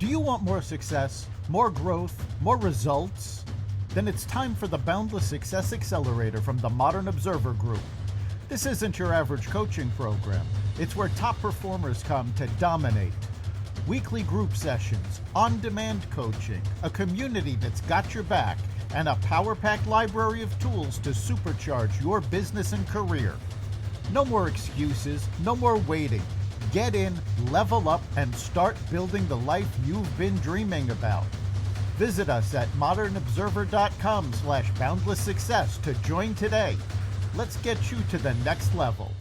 Do you want more success, more growth, more results? Then it's time for the Boundless Success Accelerator from the Modern Observer Group. This isn't your average coaching program. It's where top performers come to dominate. Weekly group sessions, on-demand coaching, a community that's got your back, and a power-packed library of tools to supercharge your business and career. No more excuses, no more waiting. Get in, level up, and start building the life you've been dreaming about. Visit us at modernobserver.com/boundlesssuccess to join today. Let's get you to the next level.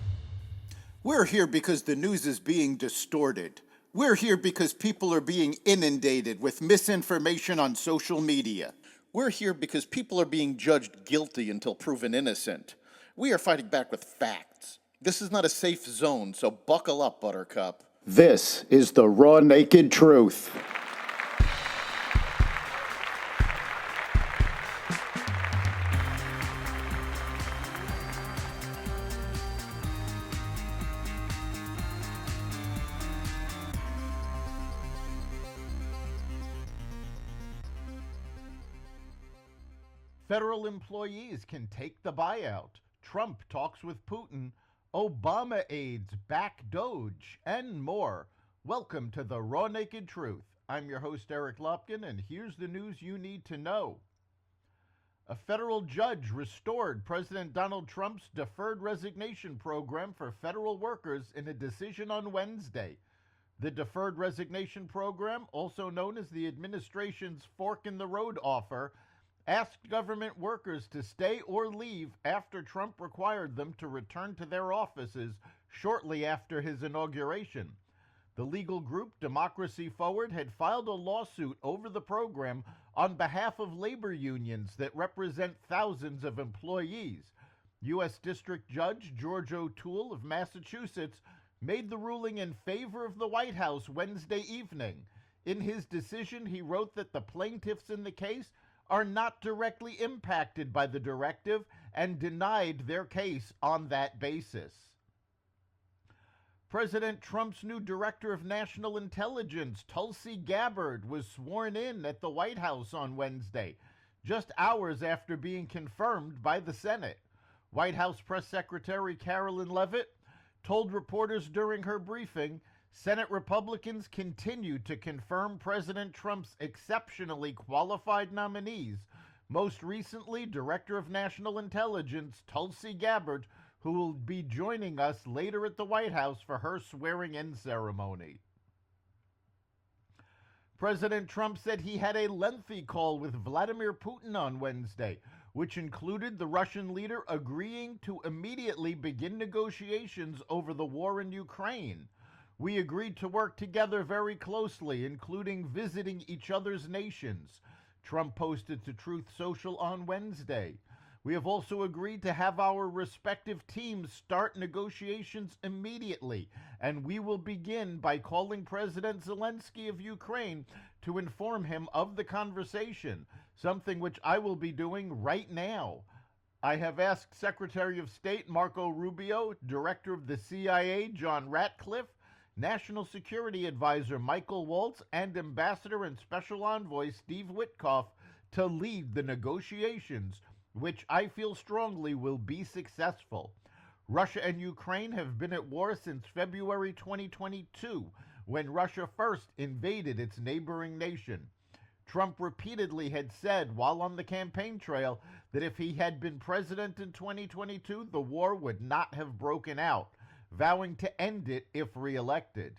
We're here because the news is being distorted. We're here because people are being inundated with misinformation on social media. We're here because people are being judged guilty until proven innocent. We are fighting back with facts. This is not a safe zone, so buckle up, Buttercup. This is the raw, naked truth. Federal employees can take the buyout. Trump talks with Putin. Obama aides back DOGE, and more. Welcome to the Raw Naked Truth. I'm your host, Eric Lopkin, and here's the news you need to know. A federal judge restored President Donald Trump's deferred resignation program for federal workers in a decision on Wednesday. The deferred resignation program, also known as the administration's fork in the road offer, asked government workers to stay or leave after Trump required them to return to their offices shortly after his inauguration. The legal group Democracy Forward had filed a lawsuit over the program on behalf of labor unions that represent thousands of employees. U.S. District Judge George O'Toole of Massachusetts made the ruling in favor of the White House Wednesday evening. In his decision, he wrote that the plaintiffs in the case are not directly impacted by the directive and denied their case on that basis. President Trump's new Director of National Intelligence, Tulsi Gabbard, was sworn in at the White House on Wednesday, just hours after being confirmed by the Senate. White House Press Secretary Carolyn Leavitt told reporters during her briefing, Senate Republicans continue to confirm President Trump's exceptionally qualified nominees, most recently Director of National Intelligence Tulsi Gabbard, who will be joining us later at the White House for her swearing-in ceremony. President Trump said he had a lengthy call with Vladimir Putin on Wednesday, which included the Russian leader agreeing to immediately begin negotiations over the war in Ukraine. We agreed to work together very closely, including visiting each other's nations, Trump posted to Truth Social on Wednesday. We have also agreed to have our respective teams start negotiations immediately, and we will begin by calling President Zelensky of Ukraine to inform him of the conversation, something which I will be doing right now. I have asked Secretary of State Marco Rubio, Director of the CIA John Ratcliffe, National Security Advisor Michael Waltz, and Ambassador and Special Envoy Steve Witkoff to lead the negotiations, which I feel strongly will be successful. Russia and Ukraine have been at war since February 2022, when Russia first invaded its neighboring nation. Trump repeatedly had said while on the campaign trail that if he had been president in 2022, the war would not have broken out, vowing to end it if reelected.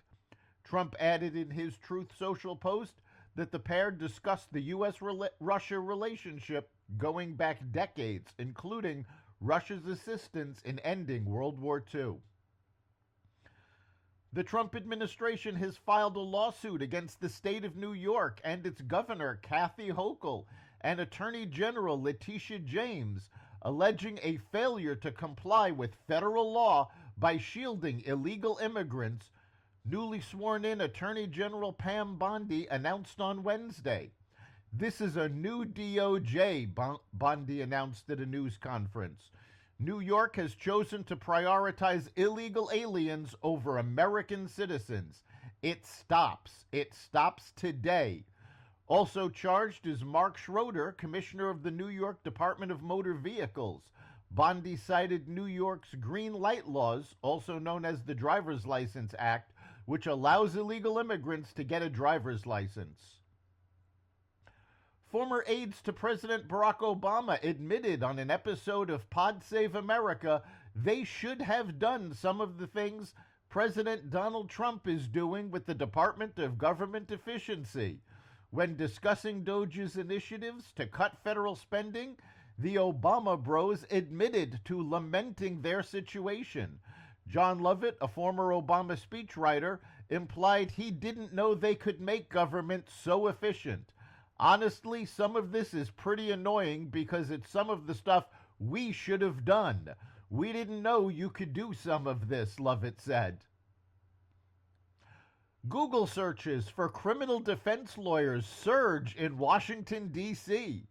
Trump added in his Truth Social post that the pair discussed the U.S.-Russia relationship going back decades, including Russia's assistance in ending World War II. The Trump administration has filed a lawsuit against the state of New York and its governor, Kathy Hochul, and Attorney General Letitia James, alleging a failure to comply with federal law by shielding illegal immigrants. Newly sworn-in Attorney General Pam Bondi announced on Wednesday. This is a new DOJ, Bondi announced at a news conference. New York has chosen to prioritize illegal aliens over American citizens, It stops. It stops today. Also charged is Mark Schroeder, commissioner of the New York Department of Motor Vehicles. Bondi cited New York's green light laws, also known as the Driver's License Act, which allows illegal immigrants to get a driver's license. Former aides to President Barack Obama admitted on an episode of Pod Save America they should have done some of the things President Donald Trump is doing with the Department of Government Efficiency. When discussing DOGE's initiatives to cut federal spending, the Obama bros admitted to lamenting their situation. John Lovett, a former Obama speechwriter, implied he didn't know they could make government so efficient. Honestly, some of this is pretty annoying because it's some of the stuff we should have done. We didn't know you could do some of this, Lovett said. Google searches for criminal defense lawyers surge in Washington, D.C.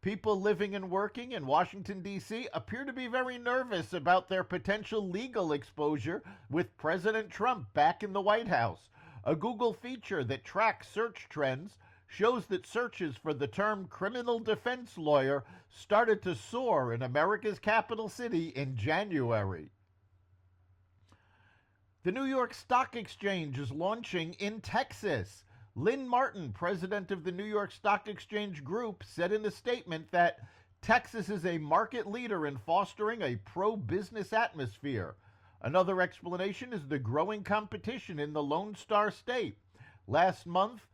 People living and working in Washington, D.C. appear to be very nervous about their potential legal exposure with President Trump back in the White House. A Google feature that tracks search trends shows that searches for the term criminal defense lawyer started to soar in America's capital city in January. The New York Stock Exchange is launching in Texas. Lynn Martin, president of the New York Stock Exchange Group, said in a statement that Texas is a market leader in fostering a pro-business atmosphere. Another explanation is the growing competition in the Lone Star State. Last month,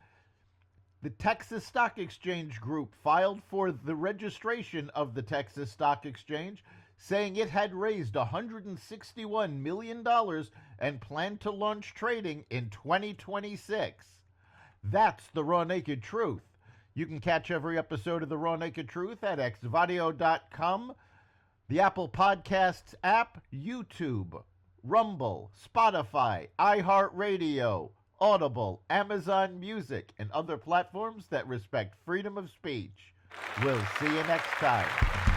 the Texas Stock Exchange Group filed for the registration of the Texas Stock Exchange, saying it had raised $161 million and planned to launch trading in 2026. That's the Raw Naked Truth. You can catch every episode of the Raw Naked Truth at xvadio.com, the Apple Podcasts app, YouTube, Rumble, Spotify, iHeartRadio, Audible, Amazon Music, and other platforms that respect freedom of speech. We'll see you next time.